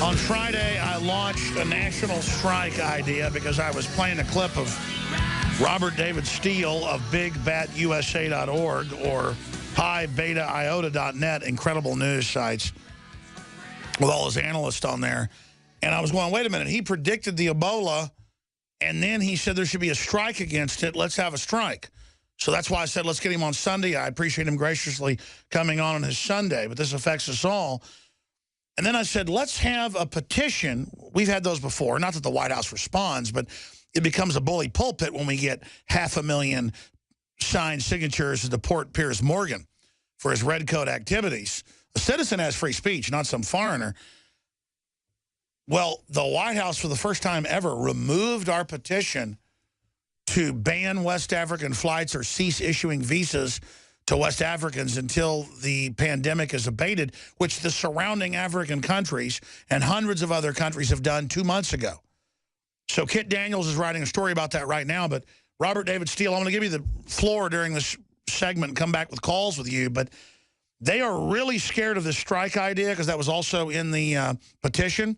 On Friday, I launched a national strike idea because I was playing a clip of Robert David Steele of BigBatUSA.org or PiBetaIota.net, incredible news sites, with all his analysts on there. And I was going, wait a minute, he predicted the Ebola, and then he said there should be a strike against it. Let's have a strike. So that's why I said let's get him on Sunday. I appreciate him graciously coming on his Sunday, but this affects us all. And then I said, let's have a petition. We've had those before. Not that the White House responds, but it becomes a bully pulpit when we get 500,000 signed signatures to deport Piers Morgan for his red coat activities. A citizen has free speech, not some foreigner. Well, the White House, for the first time ever, removed our petition to ban West African flights or cease issuing visas to West Africans until the pandemic is abated, which the surrounding African countries and hundreds of other countries have done 2 months ago. So Kit Daniels is writing a story about that right now. But Robert David Steele, I'm going to give you the floor during this segment and come back with calls with you. But they are really scared of this strike idea because that was also in the petition.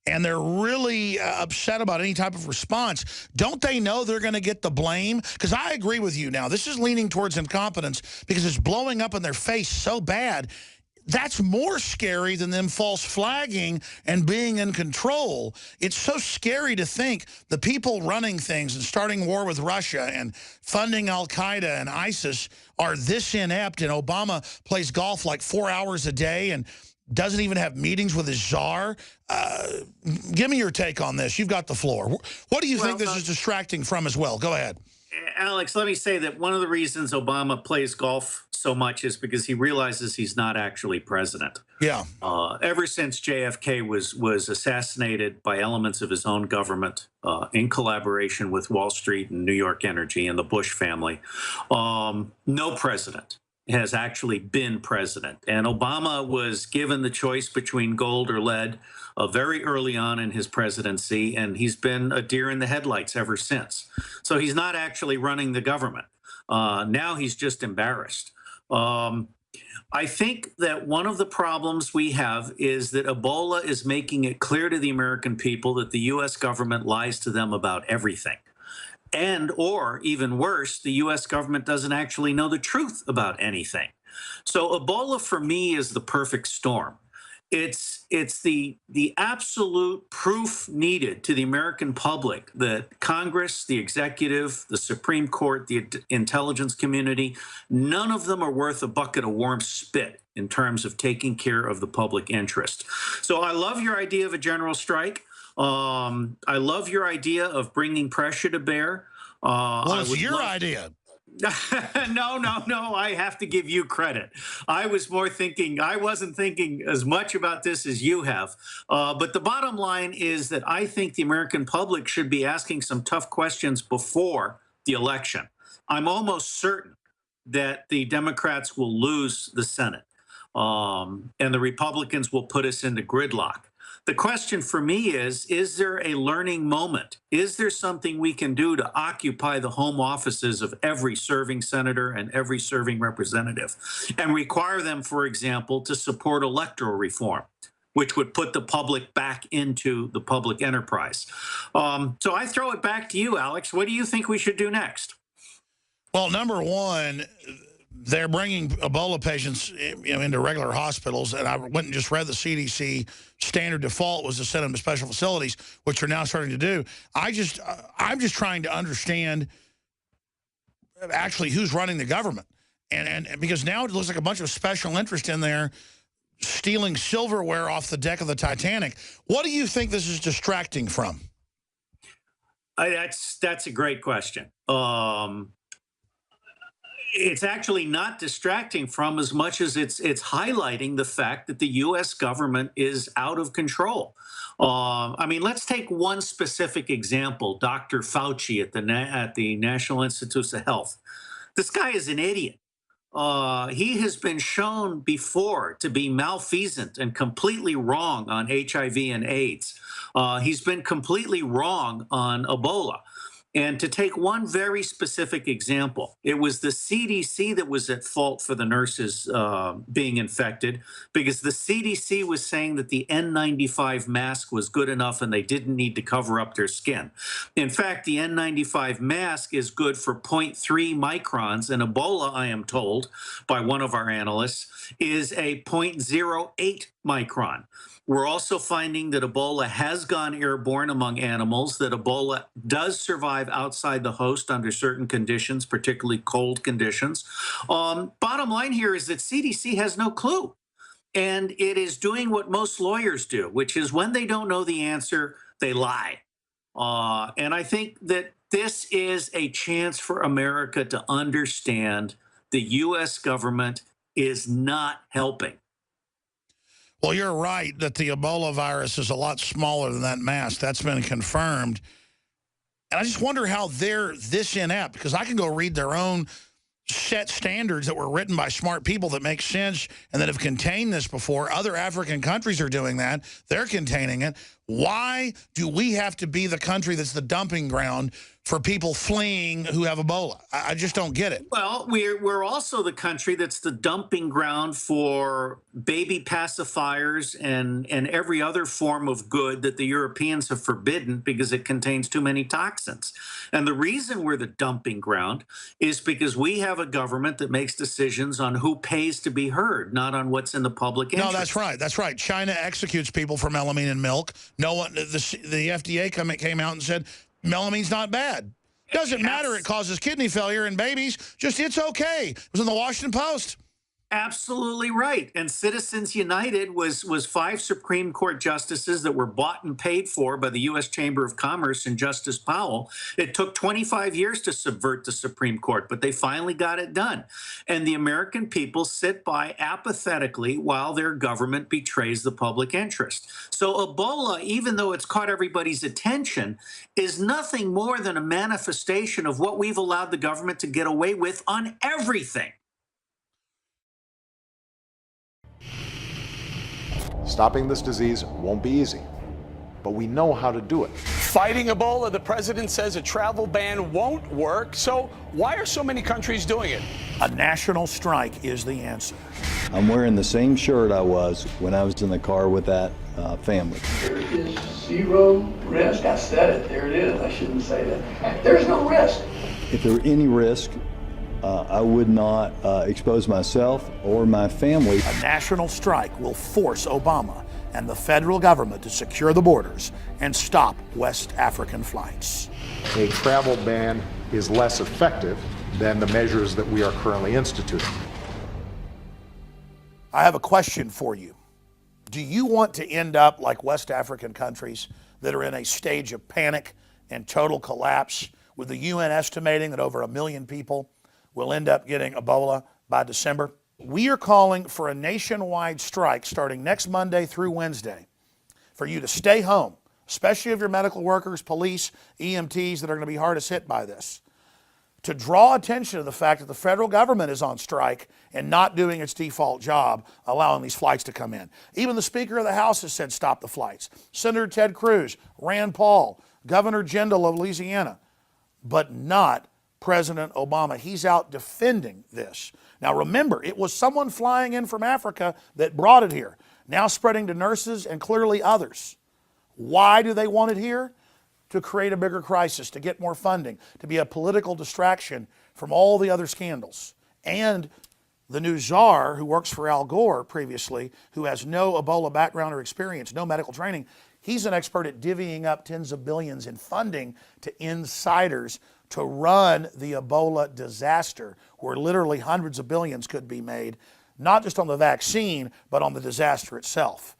And they're really upset about any type of response. Don't they know they're going to get the blame? Because I agree with you now. This is leaning towards incompetence because it's blowing up in their face so bad. That's more scary than them false flagging and being in control. It's so scary to think the people running things and starting war with Russia and funding Al-Qaeda and ISIS are this inept, and Obama plays golf like 4 hours a day and doesn't even have meetings with his czar. Give me your take on this. You've got the floor. What do you think this is distracting from as well? Go ahead. Alex, let me say that one of the reasons Obama plays golf so much is because he realizes he's not actually president. Yeah. Ever since JFK was assassinated by elements of his own government in collaboration with Wall Street and New York Energy and the Bush family, no president has actually been president. And Obama was given the choice between gold or lead very early on in his presidency, and he's been a deer in the headlights ever since. So he's not actually running the government. Now he's just embarrassed. I think that one of the problems we have is that Ebola is making it clear to the American people that the U.S. government lies to them about everything. And, or even worse, the U.S. government doesn't actually know the truth about anything. So Ebola, for me, is the perfect storm. It's the absolute proof needed to the American public that Congress, the executive, the Supreme Court, the intelligence community, none of them are worth a bucket of warm spit in terms of taking care of the public interest. So I love your idea of a general strike. I love your idea of bringing pressure to bear. Well, it's your idea. No. I have to give you credit. I was more thinking, I wasn't thinking as much about this as you have. But the bottom line is that I think the American public should be asking some tough questions before the election. I'm almost certain that the Democrats will lose the Senate, and the Republicans will put us into gridlock. The question for me is there a learning moment? Is there something we can do to occupy the home offices of every serving senator and every serving representative and require them, for example, to support electoral reform, which would put the public back into the public enterprise? So I throw it back to you, Alex. What do you think we should do next? Well, number one, they're bringing Ebola patients into regular hospitals, and I went and just read the CDC standard default was to send them to special facilities, which they're now starting to do. I'm just trying to understand actually who's running the government, and because now it looks like a bunch of special interest in there stealing silverware off the deck of the Titanic. What do you think this is distracting from? That's a great question. It's actually not distracting from as much as it's highlighting the fact that the U.S. government is out of control. I mean, let's take one specific example, Dr. Fauci at the National Institutes of Health. This guy is an idiot. He has been shown before to be malfeasant and completely wrong on HIV and AIDS. He's been completely wrong on Ebola. And to take one very specific example, it was the CDC that was at fault for the nurses being infected because the CDC was saying that the N95 mask was good enough and they didn't need to cover up their skin. In fact, the N95 mask is good for zero point 0.3 microns, and Ebola, I am told by one of our analysts, is a zero point 0.08 micron. We're also finding that Ebola has gone airborne among animals, that Ebola does survive outside the host under certain conditions, particularly cold conditions. Bottom line here is that CDC has no clue. And it is doing what most lawyers do, which is when they don't know the answer, they lie. And I think that this is a chance for America to understand the U.S. government is not helping. Well, you're right that the Ebola virus is a lot smaller than that mask. That's been confirmed. And I just wonder how they're this inept, because I can go read their own set standards that were written by smart people that make sense and that have contained this before. Other African countries are doing that. They're containing it. Why do we have to be the country that's the dumping ground for people fleeing who have Ebola? I just don't get it. Well, we're also the country that's the dumping ground for baby pacifiers and every other form of good that the Europeans have forbidden because it contains too many toxins. And the reason we're the dumping ground is because we have a government that makes decisions on who pays to be heard, not on what's in the public interest. No, that's right. That's right. China executes people for melamine in milk. No one, the FDA came out and said melamine's not bad. Doesn't matter. It causes kidney failure in babies. Just it's okay. It was in the Washington Post. Absolutely right. And Citizens United was 5 Supreme Court justices that were bought and paid for by the U.S. Chamber of Commerce and Justice Powell. It took 25 years to subvert the Supreme Court, but they finally got it done. And the American people sit by apathetically while their government betrays the public interest. So Ebola, even though it's caught everybody's attention, is nothing more than a manifestation of what we've allowed the government to get away with on everything. Stopping this disease won't be easy, but we know how to do it. Fighting Ebola, the president says a travel ban won't work. So why are so many countries doing it? A national strike is the answer. I'm wearing the same shirt I was when I was in the car with that family. There is zero risk. I said it. There it is. I shouldn't say that. There's no risk. If there were any risk, I would not expose myself or my family. A national strike will force Obama and the federal government to secure the borders and stop West African flights. A travel ban is less effective than the measures that we are currently instituting. I have a question for you. Do you want to end up like West African countries that are in a stage of panic and total collapse, with the UN estimating that over 1 million people will end up getting Ebola by December? We are calling for a nationwide strike starting next Monday through Wednesday for you to stay home, especially if you're medical workers, police, EMTs that are going to be hardest hit by this, to draw attention to the fact that the federal government is on strike and not doing its default job, allowing these flights to come in. Even the Speaker of the House has said stop the flights. Senator Ted Cruz, Rand Paul, Governor Jindal of Louisiana, but not President Obama. He's out defending this. Now remember, it was someone flying in from Africa that brought it here, now spreading to nurses and clearly others. Why do they want it here? To create a bigger crisis, to get more funding, to be a political distraction from all the other scandals. And the new czar, who works for Al Gore previously, who has no Ebola background or experience, no medical training, he's an expert at divvying up tens of billions in funding to insiders to run the Ebola disaster, where literally hundreds of billions could be made, not just on the vaccine, but on the disaster itself.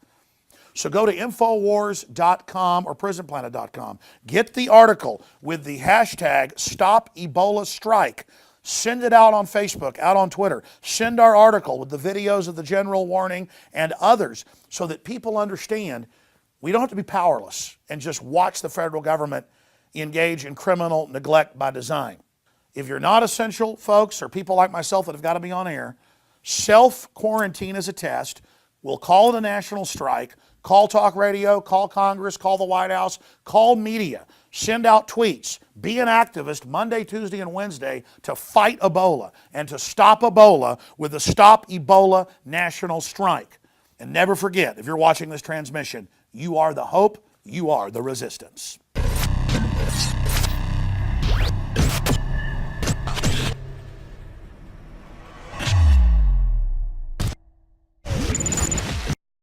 So go to Infowars.com or PrisonPlanet.com. Get the article with the hashtag #StopEbolaStrike. Send it out on Facebook, out on Twitter. Send our article with the videos of the general warning and others so that people understand we don't have to be powerless and just watch the federal government engage in criminal neglect by design. If you're not essential, folks, or people like myself that have got to be on air, self-quarantine as a test. We'll call it a national strike. Call talk radio, call Congress, call the White House, call media. Send out tweets. Be an activist Monday, Tuesday, and Wednesday to fight Ebola and to stop Ebola with the Stop Ebola National Strike. And never forget, if you're watching this transmission, you are the hope, you are the resistance.